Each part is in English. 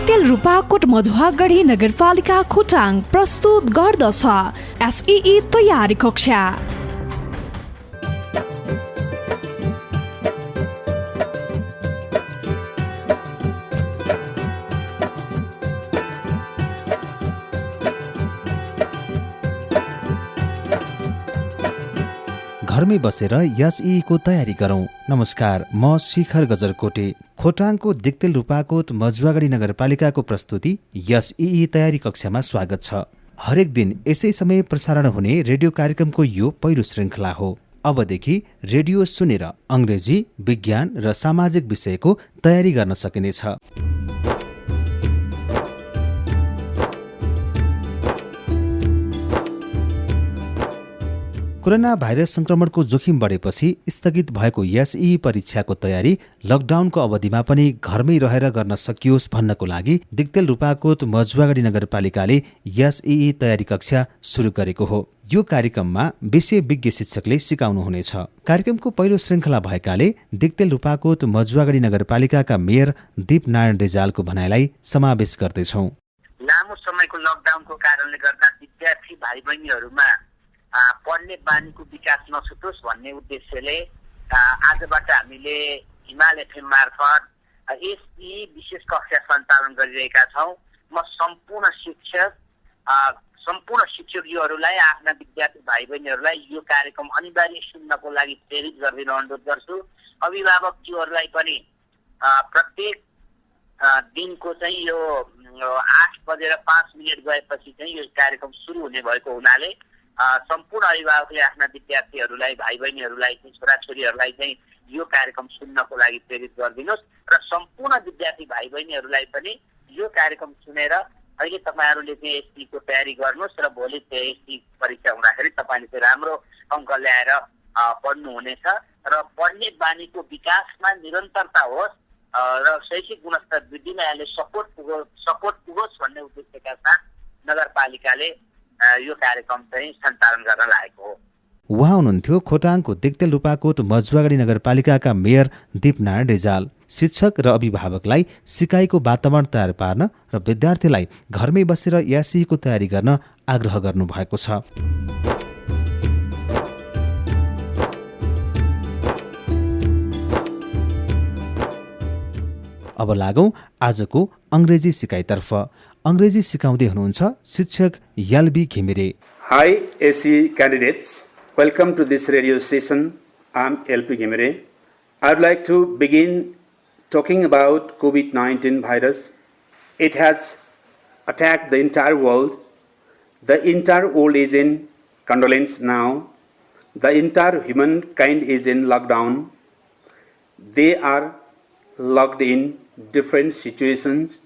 दिक्तेल रूपाकोट मझुवागढी नगरपालिका खोटाङ प्रस्तुत गर्दछ एसईई तयारी कक्षा। घरमै बसेर एसईई को तयारी गरौं। नमस्कार, म शिखर गजरकोटे। खोटाङको दिक्तेल रूपाकोट मझुवागढी नगरपालिकाको प्रस्तुति एसईई तयारी कक्षामा स्वागत छ। हरेक दिन यसै समय प्रसारण हुने रेडियो कार्यक्रमको यो पहिलो श्रृङ्खला हो। अबदेखि रेडियो सुनेर अंग्रेजी, विज्ञान र सामाजिक विषयको तयारी गर्न सकिनेछ। कोरोना भाइरस संक्रमणको जोखिम बढेपछि स्थगित भएको एसईई परीक्षाको तयारी लकडाउनको अवधिमा पनि घरमै रहेर गर्न सकियोस् भन्नको लागि दिक्तेल रूपाकोट मझुवागढी नगरपालिकाले एसईई तयारी कक्षा सुरु गरेको हो। यो कार्यक्रममा विषय विज्ञ शिक्षकले सिकाउनुहुनेछ। कार्यक्रमको पहिलो श्रृङ्खला भएकाले दिक्तेल रूपाकोट मझुवागढी नगरपालिकाका मेयर दीपनारायण रिजालको भनाइलाई समावेश गर्दैछौँ। लामो समयको लकडाउनको कारणले गर्दा विद्यार्थी भाइ बहिनीहरूमा पढ्ने बानीको विकास नछुटोस् भन्ने उद्देश्यले आजबाट हामीले हिमाल एफएम मार्फत एसईई विशेष कक्षा सञ्चालन गरिरहेका छौँ। म सम्पूर्ण शिक्षकज्यूहरूलाई, आफ्ना विद्यार्थी भाइ बहिनीहरूलाई यो कार्यक्रम अनिवार्य सुन्नको लागि प्रेरित गरिदिन अनुरोध गर्छु। अभिभावकज्यूहरूलाई पनि प्रत्येक दिनको चाहिँ यो 8:05 गएपछि चाहिँ यो कार्यक्रम सुरु हुने भएको हुनाले सम्पूर्ण अभिभावकले आफ्ना विद्यार्थीहरूलाई, भाइ बहिनीहरूलाई, छोराछोरीहरूलाई चाहिँ यो कार्यक्रम सुन्नको लागि प्रेरित गरिदिनुहोस् र सम्पूर्ण विद्यार्थी भाइ बहिनीहरूलाई पनि यो कार्यक्रम सुनेर अहिले तपाईँहरूले चाहिँ एसईको तयारी गर्नुहोस् र भोलि एसई परीक्षा हुँदाखेरि तपाईँले चाहिँ राम्रो अङ्क ल्याएर पढ्नुहुनेछ र पढ्ने बानीको विकासमा निरन्तरता होस् र शैक्षिक गुणस्तर वृद्धिमा यसले सपोर्ट पुगोस् भन्ने उद्देश्यका साथ नगरपालिकाले यो कार्यक्रम चाहिँ सञ्चालन गर्न लागेको हो। उहाँ हुनुहुन्थ्यो खोटाङको दिक्तेल रूपाकोट मझुवागढी नगरपालिकाका मेयर दीपनारायण रिजाल। शिक्षक र अभिभावकलाई सिकाइको वातावरण तयार पार्न र विद्यार्थीलाई घरमै बसेर एसईको तयारी गर्न आग्रह गर्नुभएको छ। अब लागौं आजको अंग्रेजी सिकाइतर्फ। अंग्रेजी सिकाउँदै हुनुहुन्छ शिक्षक LB Ghimire. Hi SE candidates, welcome to this radio session. I'm LP Ghimire. I'd like to begin talking about COVID-19 virus. It has attacked the entire world. The entire world is in condolence now. The entire humankind is in lockdown. They are locked in different situations.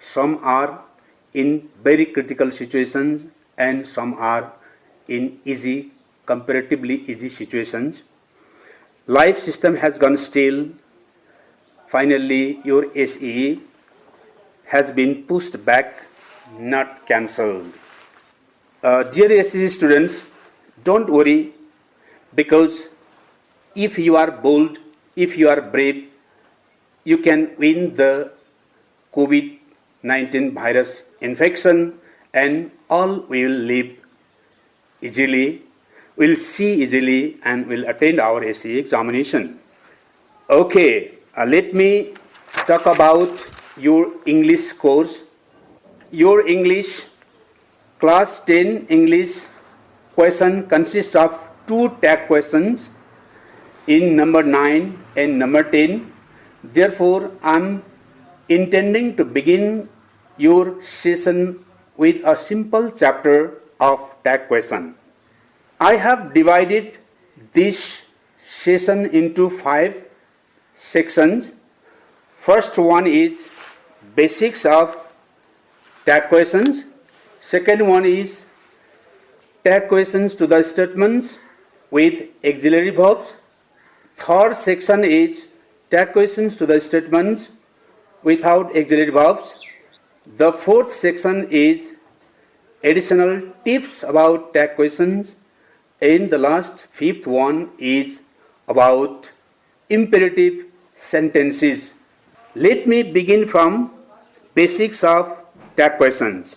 Some are in very critical situations and some are in comparatively easy situations. Life system has gone still. Finally, your SE has been pushed back, not cancelled. Dear SE students, don't worry, because if you are bold, if you are brave, you can win the COVID-19 virus infection and all will live easily, will see easily and will attend our SE examination. Okay, let me talk about your English course. Your English class 10 English question consists of 2 tag questions in number 9 and number 10. Therefore, I'm intending to begin your session with a simple chapter of tag question. I have divided this session into 5 sections. First one is basics of tag questions. Second one is tag questions to the statements with auxiliary verbs. Third section is tag questions to the statements without auxiliary verbs. The fourth section is additional tips about tag questions, and the last fifth one is about imperative sentences. Let me begin from basics of tag questions.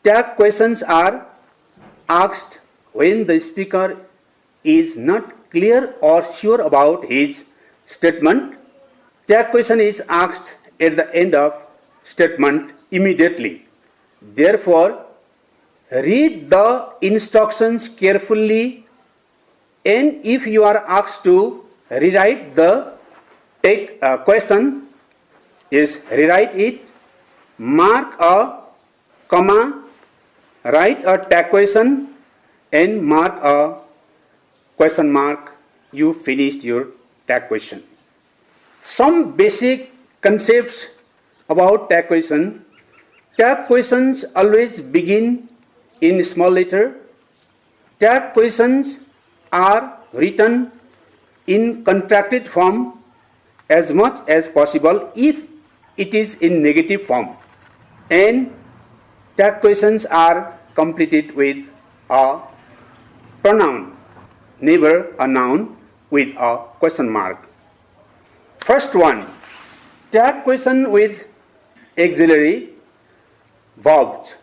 Tag questions are asked when the speaker is not clear or sure about his statement. Tag question is asked at the end of statement immediately. Therefore, read the instructions carefully, and if you are asked to rewrite the question, is rewrite it, mark a comma, write a tag question, and mark a question mark. You finished your tag question. Some basic concepts about tag question. Tag questions always begin in small letter. Tag questions are written in contracted form as much as possible if it is in negative form. And tag questions are completed with a pronoun, never a noun with a question mark. First one, tag question with auxiliary verbs.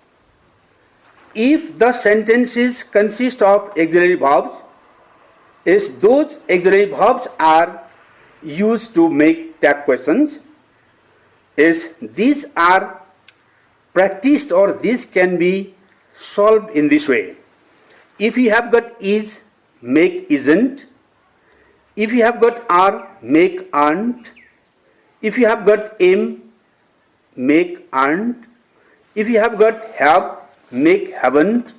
If the sentences consist of auxiliary verbs, those auxiliary verbs are used to make tag questions. These are practiced, or these can be solved in this way. If you have got is, make isn't. If you have got are, make aren't. If you have got am, make aren't. If you have got have, make haven't.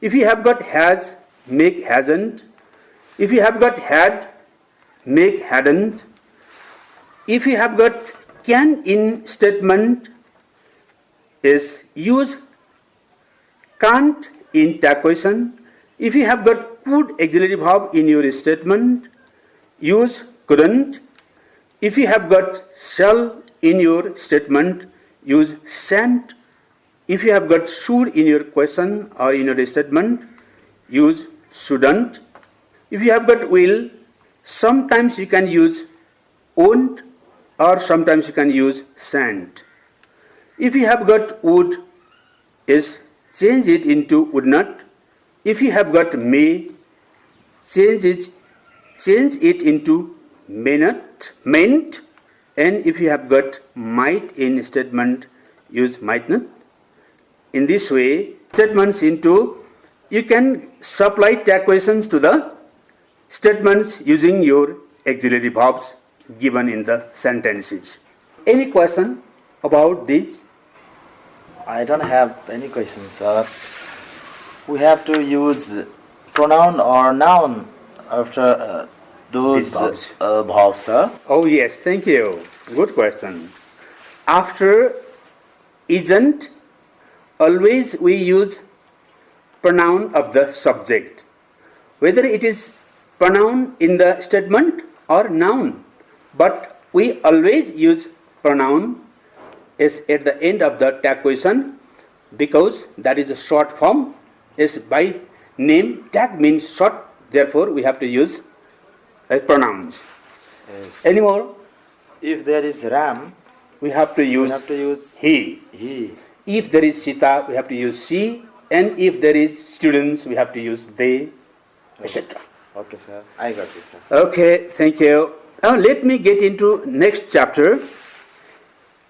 If you have got has, make hasn't. If you have got had, make hadn't. If you have got can in statement, use can't in tag question. If you have got could auxiliary verb in your statement, use couldn't. If you have got shall in your statement, use shan't. If you have got should in your question or in your statement, use shouldn't. If you have got will, sometimes you can use won't, or sometimes you can use shan't. If you have got would, change it into would not. If you have got may, change it into may not, mayn't. And if you have got might in statement, use might not. In this way, statements into, you can supply tag questions to the statements using your auxiliary verbs given in the sentences. Any question about this? I don't have any questions, sir. We have to use pronoun or noun after those These verbs. verbs, sir. Oh yes, thank you. Good question. After isn't, always we use pronoun of the subject, whether it is pronoun in the statement or noun, but we always use pronoun is at the end of the tag question, because that is a short form. Is by name, tag means short, therefore we have to use pronouns. Yes. Any more? If there is Ram, We have to we use have to use he. he. If there is Sita, we have to use she, and if there is students, we have to use they, etc. Okay, sir. I got it, sir. Okay, thank you. Now let me get into next chapter.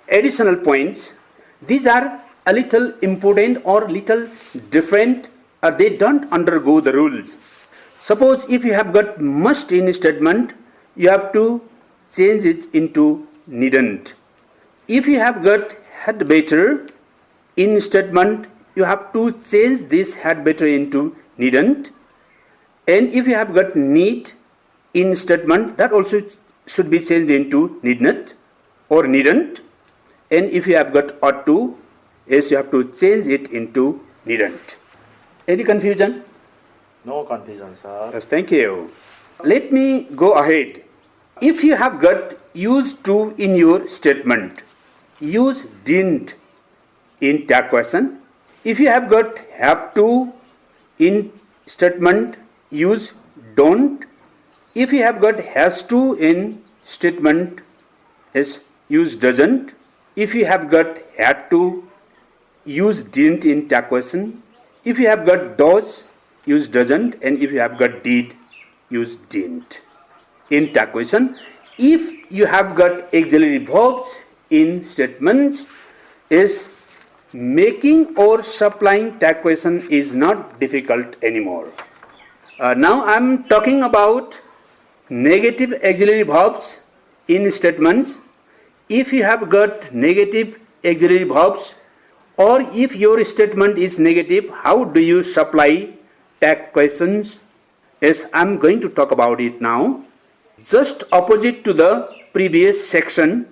Additional points. These are a little important or little different, or they don't undergo the rules. Suppose if you have got must in statement, you have to change it into needn't. If you have got had better in statement, you have to change this had better into needn't. And if you have got need in statement, that also should be changed into need not or needn't. And if you have got ought to, yes, you have to change it into needn't. Any confusion? No confusion, sir. Yes, thank you. Let me go ahead. If you have got used to in your statement, use didn't in tag question. If you have got have to in statement, use don't. If you have got has to in statement, use doesn't. If you have got had to, use didn't in tag question. If you have got does, use doesn't, and if you have got did, use didn't in tag question. If you have got auxiliary verbs in statements, is making or supplying tag question is not difficult anymore. Now I am talking about negative auxiliary verbs in statements. If you have got negative auxiliary verbs, or if your statement is negative, how do you supply tag questions? Yes, I am going to talk about it now. Just opposite to the previous section,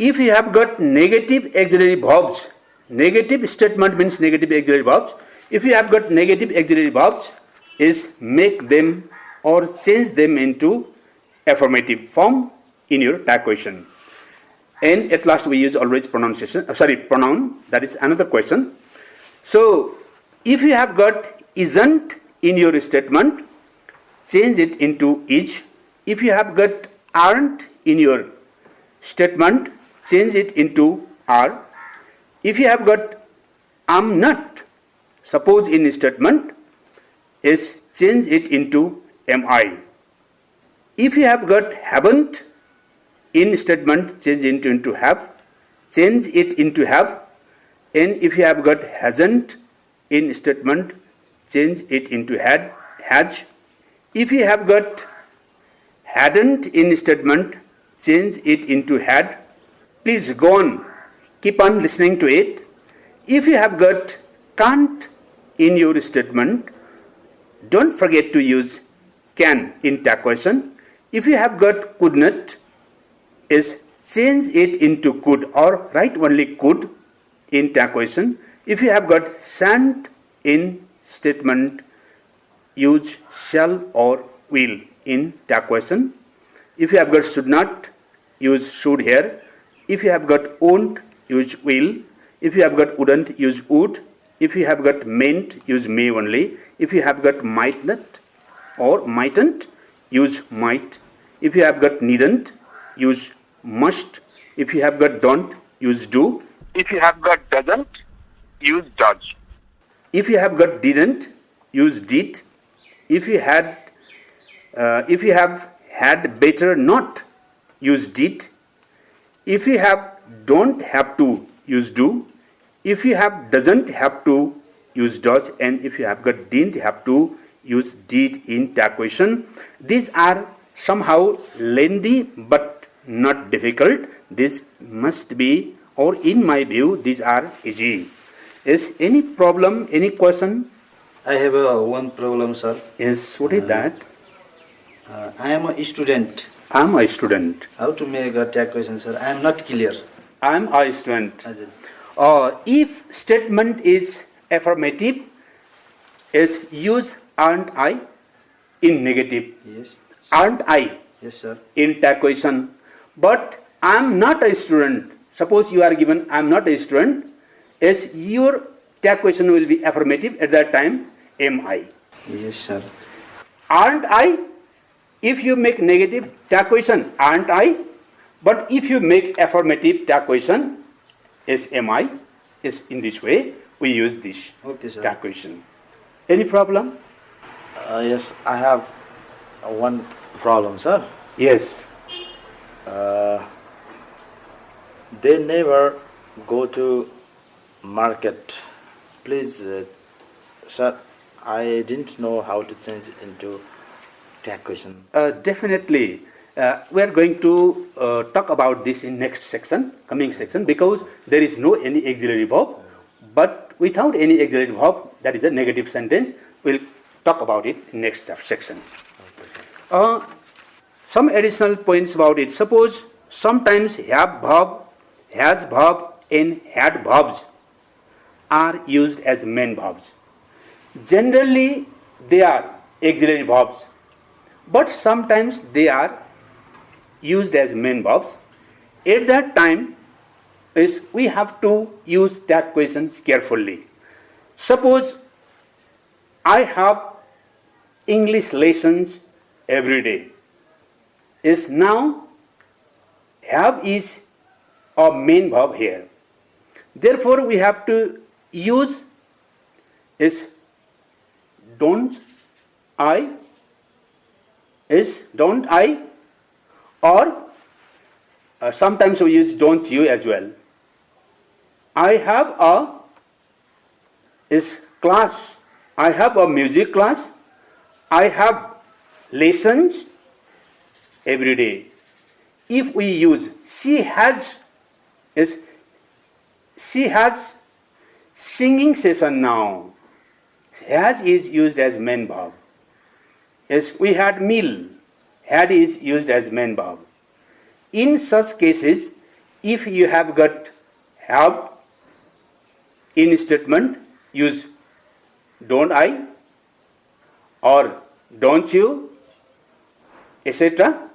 if you have got negative auxiliary verbs, negative statement means negative auxiliary verbs. If you have got negative auxiliary verbs, is make them or change them into affirmative form in your tag question. And at last we use always pronoun, that is another question. So if you have got isn't in your statement, change it into is. If you have got aren't in your statement, change it into are. If you have got am not, suppose in statement, is change it into am I. If you have got haven't in statement, change it into have. Change it into have. And if you have got hasn't in statement, change it into had, has. If you have got hadn't in statement, change it into had. Please go on, keep on listening to it. If you have got can't in your statement, don't forget to use can in tag question. If you have got could not, is change it into could or write only could in tag question. If you have got shan't in statement, use shall or will in tag question. If you have got should not, use should here. If you have got won't, use will. If you have got wouldn't, use would. If you have got meant, use may only. If you have got might not or mightn't, use might. If you have got needn't, use must. If you have got don't, use do. If you have got doesn't, use does. If you have got didn't, use did. If you have had better not, use did. If you have don't have to, use do. If you have doesn't have to, use does. And if you have got didn't have to, use did in tag question. These are somehow lengthy but not difficult. This must be, or in my view, these are easy. Is any problem, any question? I have one problem, sir. Yes, what is that? I am a student. I am a student. How to make a tag question, sir? I am not clear. I am a student. Ajay. If statement is affirmative, is use aren't I in negative. Yes. Aren't I Yes, sir. in tag question. But I am not a student. Suppose you are given I am not a student, is your tag question will be affirmative at that time, am I. Yes, sir. Aren't I? If you make negative tag question, aren't I? But if you make affirmative tag question, is am I? Is in this way we use this Okay, sir. tag question. Any problem? Yes, I have one problem, sir. Yes. They never go to market. Please, sir, I didn't know how to change into tag question. Definitely. We are going to talk about this in next section, coming section, because there is no any auxiliary verb. But without any auxiliary verb, that is a negative sentence. We'll talk about it in next section. Some additional points about it. Suppose sometimes have verb, has verb, and had verbs are used as main verbs. Generally, they are auxiliary verbs, but sometimes they are used as main verbs. At that time, is we have to use tag questions carefully. Suppose I have English lessons every day. Is now have is a main verb here. Therefore, we have to use is don't I, is don't I, or sometimes we use don't you as well. I have a is class. I have a music class. I have lessons every day. If we use she has singing session now. Has is used as main verb. Yes, we had meal. Had is used as main verb. In such cases, if you have got have in statement, use don't I or don't you, etc.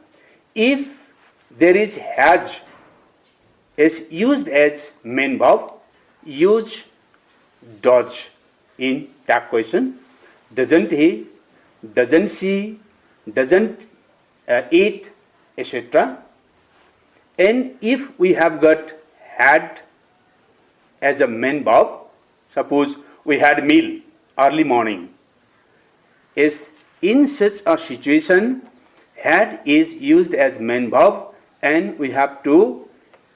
If there is has is used as main verb, use does in tag question. Doesn't he, doesn't she, doesn't eat, etc. And if we have got had as a main verb, suppose we had meal early morning, is in such a situation had is used as main verb and we have to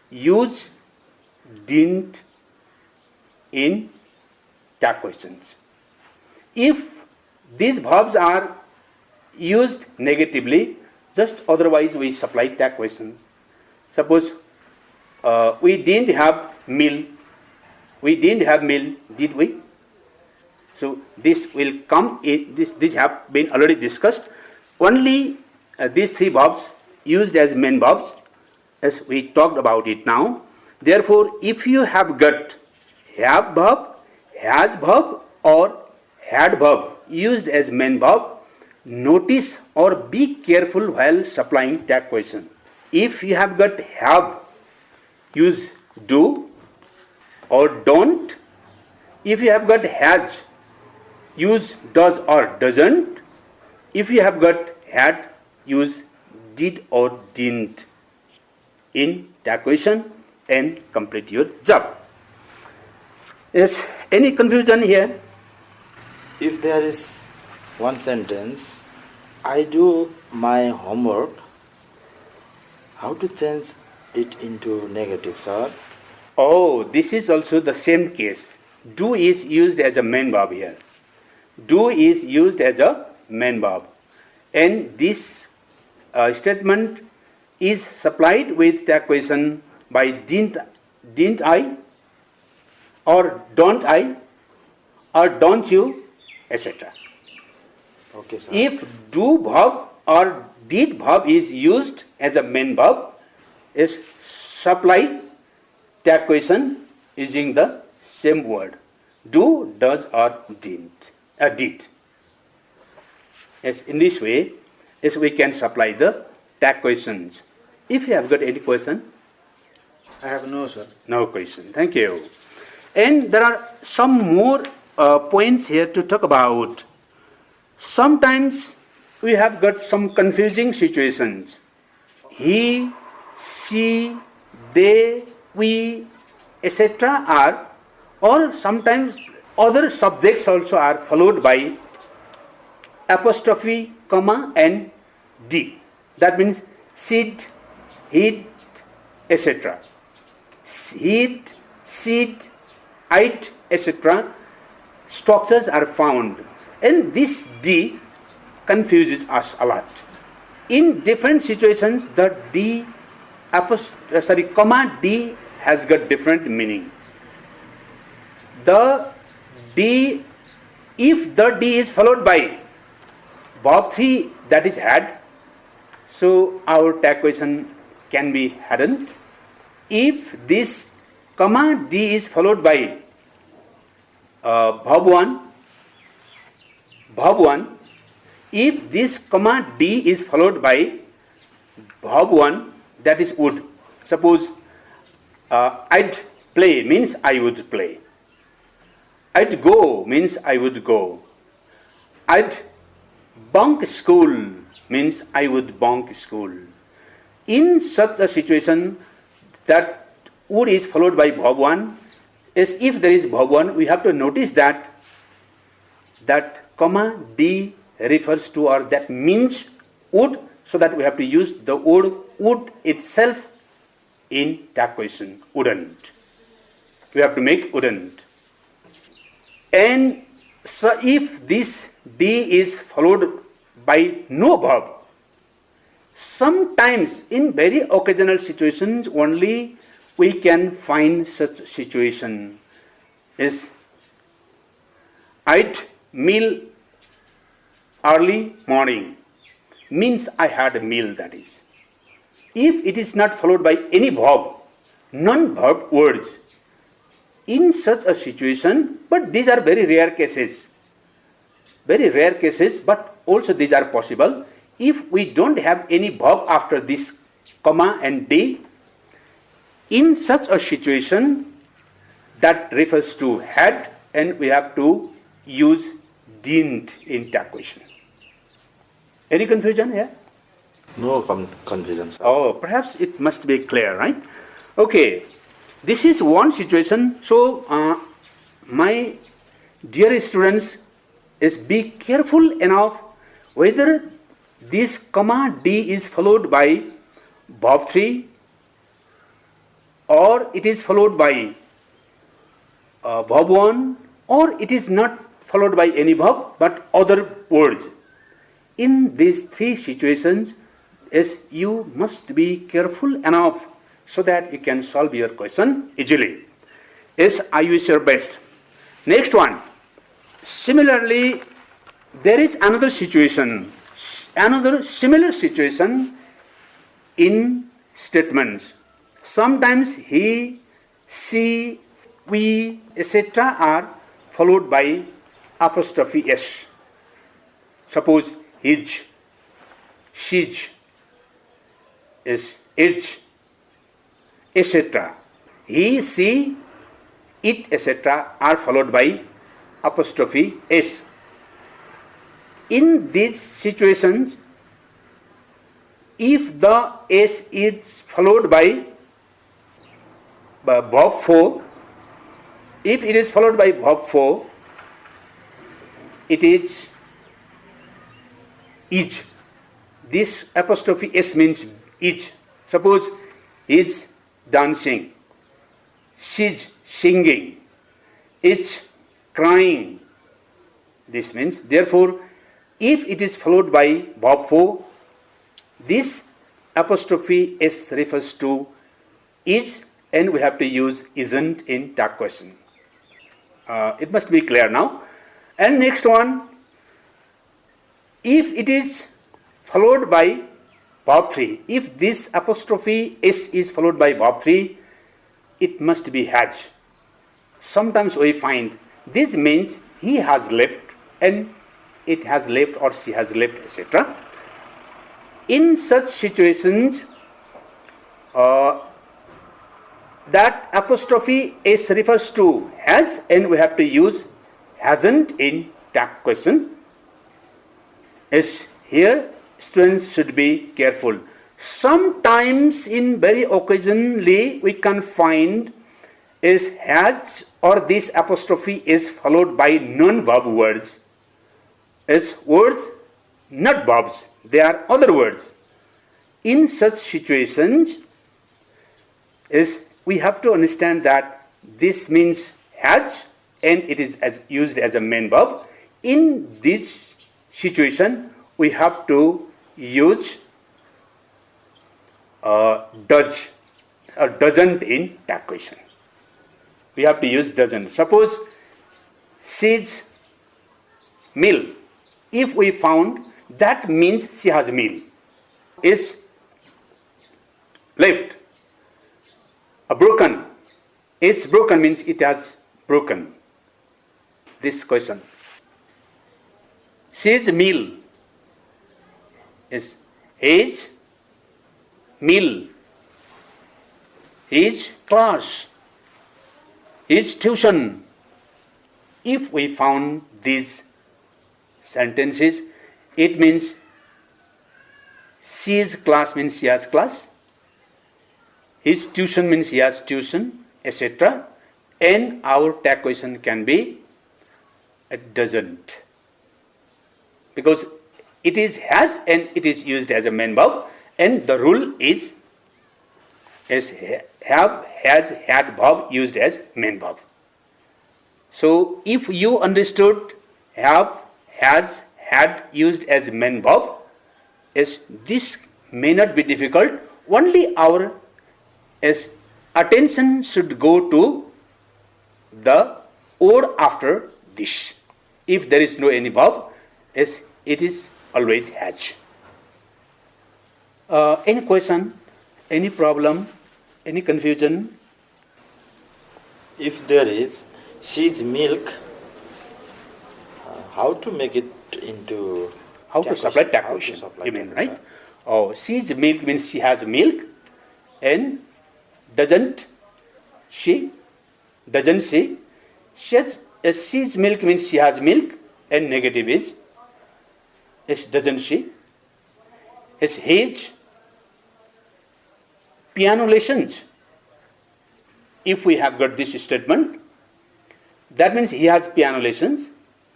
use didn't in tag questions. If these verbs are used negatively, just otherwise we supply tag questions. Suppose we didn't have meal. We didn't have meal, did we? So this will come in, this have been already discussed. Only these three verbs used as main verbs, as we talked about it now. Therefore, if you have got have verb, has verb or had verb used as main verb, notice or be careful while supplying tag question. If you have got have, use do or don't. If you have got has, use does or doesn't. If you have got had, use did or didn't in tag question and complete your job. Yes, any confusion here? If there is one sentence, I do my homework, how to change it into negative, sir? Oh, this is also the same case. Do is used as a main verb here. Do is used as a main verb. And this statement is supplied with tag question by didn't I, or don't I, or don't you, etc. Okay, sir. If do verb or did verb is used as a main verb, is supply tag question using the same word. Do, does, or didn't, did. Yes, in this way, yes, we can supply the tag questions. If you have got any question? I have no, sir. No question. Thank you. And there are some more points here to talk about. Sometimes we have got some confusing situations. He, she, they, we, etc. are, or sometimes other subjects also are followed by apostrophe, comma and D. That means sit, hit, etc. Hit, sit, height, etc. structures are found. And this D confuses us a lot. In different situations, the D, comma D has got different meaning. The D, if the D is followed by verb 3, that is had, so our tag question can be hadn't. If this comma D is followed by verb 1, if this comma D is followed by verb 1, that is would. Suppose I'd play means I would play. I'd go means I would go. I'd bunk school means I would bunk school. In such a situation, that would is followed by verb 1. Is if there is verb 1, we have to notice that comma D refers to, or that means would, so that we have to use the word would itself in tag question, wouldn't. We have to make wouldn't. And so if this D is followed by no verb, sometimes in very occasional situations only we can find such situation. Is I'd meal early morning means I had a meal, that is. If it is not followed by any verb, non-verb words, in such a situation, but these are very rare cases, but also these are possible. If we don't have any verb after this comma and D, in such a situation that refers to had, and we have to use didn't in tag question. Any confusion here? No confusion, sir. Oh, perhaps it must be clear, right? Okay, this is one situation. So, my dear students, is be careful enough whether this comma D is followed by verb 3 or it is followed by verb 1, or it is not followed by any verb but other words. In these three situations, you must be careful enough so that you can solve your question easily. I wish your best. Next one. Similarly, there is another situation, another similar situation in statements. Sometimes he, she, we, etc. are followed by apostrophe S. Suppose his, she's, is its, etc. He, she, it, etc. are followed by apostrophe S. In these situations, if the S is followed by verb 4, if it is followed by verb 4, it is each. This apostrophe S means each. Suppose he's dancing, she's singing, it's crying. This means, therefore, if it is followed by verb 4, this apostrophe S refers to is, and we have to use isn't in tag question. It must be clear now. And next one, if it is followed by verb 3, if this apostrophe S is followed by verb 3, it must be has. Sometimes we find this means he has left and it has left or she has left, etc. In such situations, that apostrophe S refers to has, and we have to use hasn't in tag question. Is here, students should be careful. Sometimes, in very occasionally, we can find is has or this apostrophe is followed by non-verb words. Is words, not verbs. They are other words. In such situations, we have to understand that this means has and it is used as a main verb. In this situation, we have to use does or doesn't in tag question. We have to use doesn't. Suppose she's meal. If we found that means she has a meal. Is left. Broken. It's broken means it has broken. This question. She's meal. Is his meal. His class. His tuition. If we found these sentences, it means she's class means she has class. his tuition means he has tuition, etc. And our tag question can be it doesn't. Because it is has and it is used as a main verb, and the rule is have, has, had verb used as main verb. So if you understood have, has, had used as main verb, this may not be difficult. Only our attention should go to the or after this. If there is no any verb, it is always has. Any question? Any problem? Any confusion? If there is she's milk, how to make it into How to supply tag question, you mean, right? Oh, she's milk means she has milk, and doesn't she? She's milk means she has milk, and negative is doesn't she? His piano lessons. If we have got this statement, that means he has piano lessons,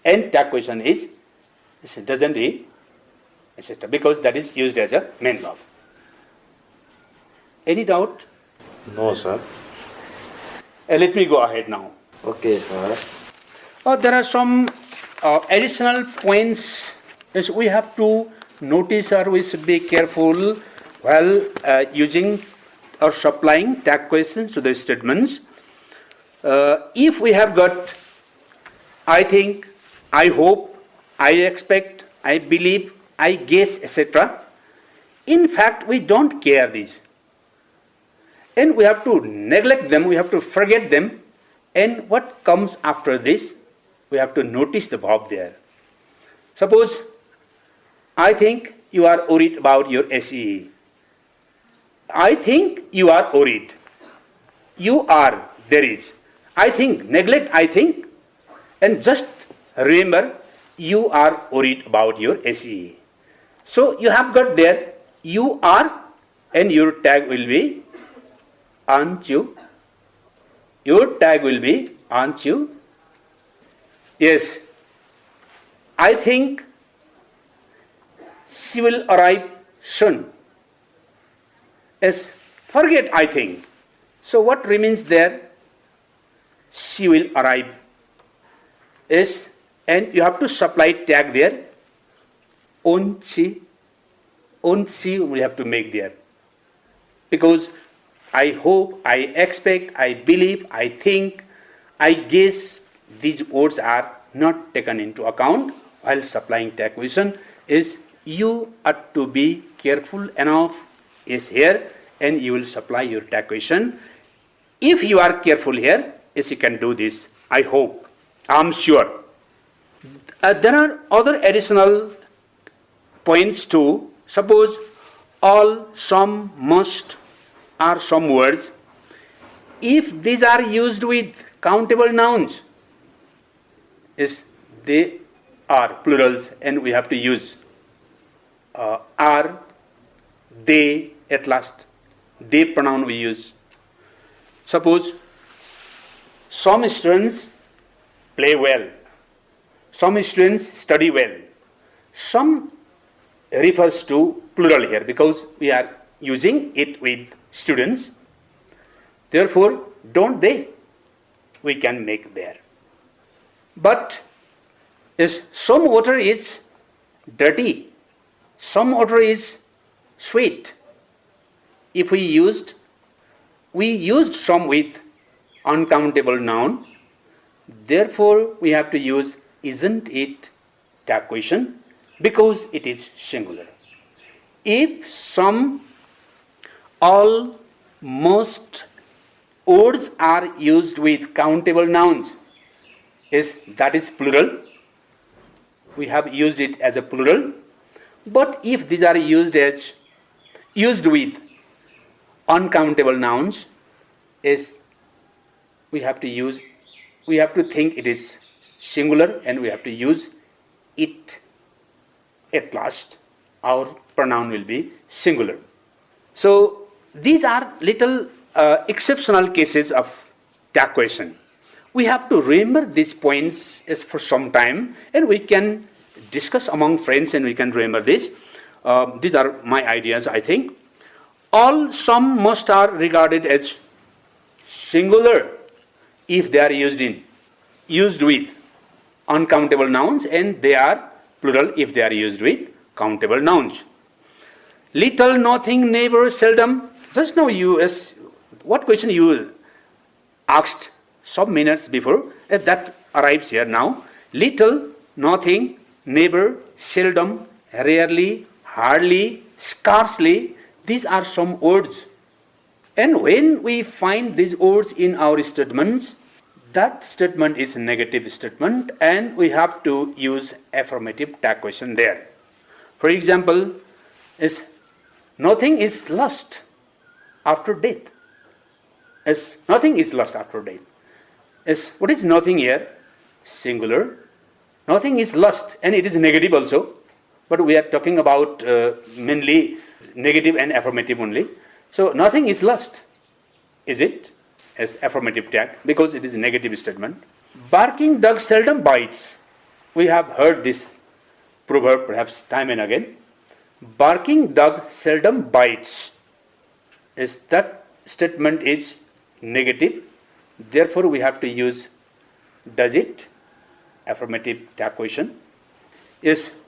and tag question is doesn't he, etc. Because that is used as a main verb. Any doubt? No, sir. Let me go ahead now. Okay, sir. There are some additional points we have to notice, or we should be careful while using or supplying tag questions to the statements. If we have got I think, I hope, I expect, I believe, I guess, etc. In fact, we don't care these. And we have to neglect them, we have to forget them. And what comes after this, we have to notice the verb there. Suppose, I think you are worried about your SEE. I think you are worried. You are, there is. I think, neglect I think, and just remember you are worried about your SEE. So you have got there, you are, and your tag will be, aren't you? Your tag will be, aren't you? Yes, I think she will arrive soon. Yes, forget I think. So what remains there? She will arrive. Yes, and you have to supply tag there. Won't she? Won't she we have to make there. Because I hope, I expect, I believe, I think, I guess these words are not taken into account while supplying tag question. Is you ought to be careful enough is here, and you will supply your tag question. If you are careful here, yes, you can do this. I hope. I'm sure. There are other additional points too. Suppose all, some, must are some words. If these are used with countable nouns, is they are plurals, and we have to use are, they at last. They pronoun we use. Suppose some students play well. Some students study well. Some refers to plural here because we are using it with students. Therefore, don't they? We can make there. But is some water is dirty. Some water is sweet. If we used some with uncountable noun. Therefore, we have to use isn't it tag question because it is singular. If some, all, most words are used with countable nouns, that is plural. We have used it as a plural. But if these are used with uncountable nouns, we have to think it is singular, and we have to use it at last. Our pronoun will be singular. So these are little exceptional cases of tag question. We have to remember these points as for some time, and we can discuss among friends and we can remember this. These are my ideas, I think. All some must are regarded as singular if they are used with uncountable nouns, and they are plural if they are used with countable nouns. Little, nothing, never, seldom. Just now what question you asked some minutes before, that arrives here now. Little, nothing, never, seldom, rarely, hardly, scarcely. These are some words. And when we find these words in our statements, that statement is a negative statement, and we have to use affirmative tag question there. For example, nothing is lost after death. Nothing is lost after death. What is nothing here? Singular. Nothing is lost, and it is negative also. But we are talking about mainly negative and affirmative only. So nothing is lost. Is it? As affirmative tag, because it is a negative statement. Barking dog seldom bites. We have heard this proverb perhaps time and again. Barking dog seldom bites. That statement is negative. Therefore, we have to use does it? Affirmative tag question.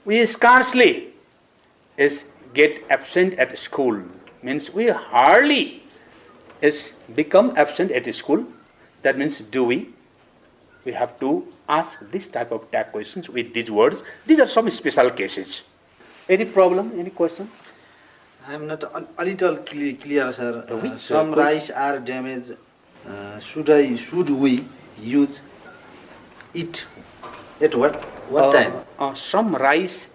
We scarcely get absent at school. Means we hardly become absent at school. That means do we? We have to ask this type of tag questions with these words. These are some special cases. Any problem? Any question? I am not a little clear, sir. Which, Some rice are damaged. Should we use it at what time? Some rice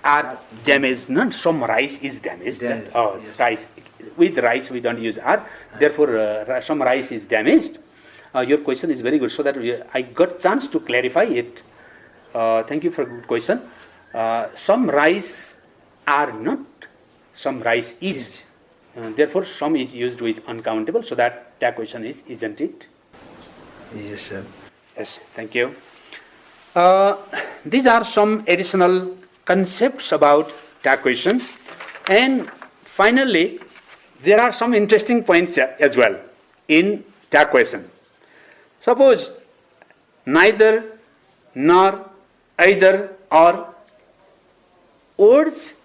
are damaged. Not some rice is damaged. Yes. Rice. With rice we don't use are. Therefore, some rice is damaged. Your question is very good, so that I got chance to clarify it. Thank you for a good question. Some rice are not. Some rice is. Therefore, some is used with uncountable, so that tag question is, isn't it? Yes, sir. Yes, thank you. These are some additional concepts about tag question. And finally, there are some interesting points as well in tag question. Suppose neither, nor, either, or words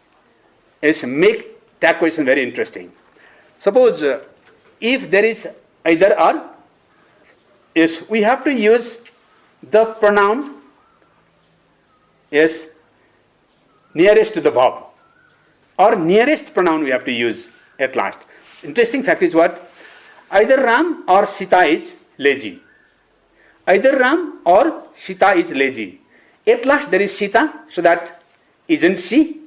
make tag question very interesting. Suppose if there is either or, we have to use the pronoun nearest to the verb, or nearest pronoun we have to use at last. Interesting fact is what? Either Ram or Sita is lazy. Either Ram or Sita is lazy. At last there is Sita, so that isn't she,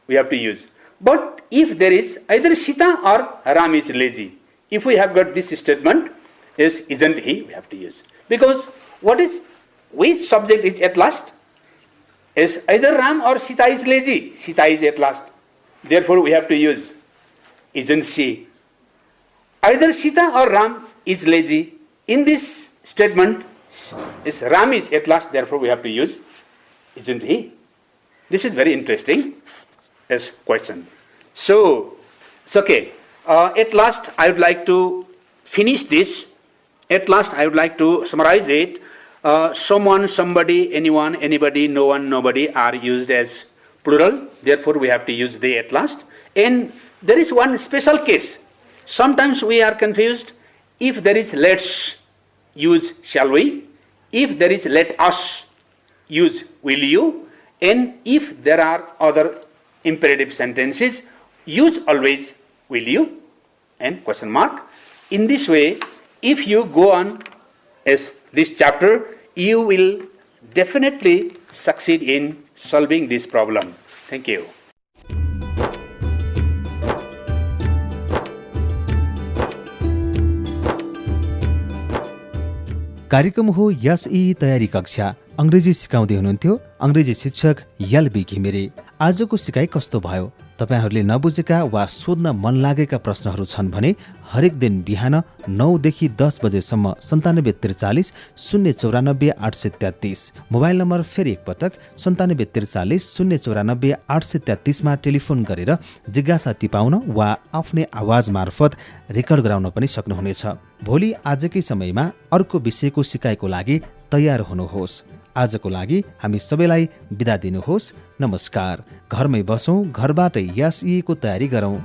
we have to use. But if there is either Sita or Ram is lazy, if we have got this statement, isn't he, we have to use. Because which subject is at last? Either Ram or Sita is lazy. Sita is at last. Therefore, we have to use isn't she. Either Sita or Ram is lazy. In this statement, Ram is at last. Therefore, we have to use isn't he. This is very interesting as question. So, it's okay. At last, I would like to finish this. At last, I would like to summarize it. Someone, somebody, anyone, anybody, no one, nobody are used as plural. Therefore, we have to use they at last. And there is one special case. Sometimes we are confused. If there is let's, use shall we. If there is let us, use will you. And if there are other imperative sentences, use always will you and question mark. In this way, if you go on as this chapter, you will definitely succeed in solving this problem. Thank you. कार्यक्रम हो yes ई तयारी कक्षा। अंग्रेजी सिकाउँदै हुनुहुन्थ्यो अंग्रेजी शिक्षक LB Ghimire. आजको सिकाइ कस्तो भयो? तपाईहरूले नबुझेका वा सोध्न मन लागेका प्रश्नहरू छन् भने हरेक दिन बिहान 9 देखि 10 बजेसम्म 9743 094 833 मोबाइल नम्बर फेरि एकपटक 9743 094 833 मा टेलिफोन गरेर जिज्ञासा टिपाउन वा आफ्नै आवाज मार्फत रेकर्ड गराउन पनि सक्नुहुनेछ। भोलि आजकै समयमा अर्को विषयको सिकाइको लागि तयार हुनुहोस्। आजको लागि हामी सबैलाई बिदा दिनुहोस्। नमस्कार। घरमै बसौँ, घरबाटै एसईको तयारी गरौँ।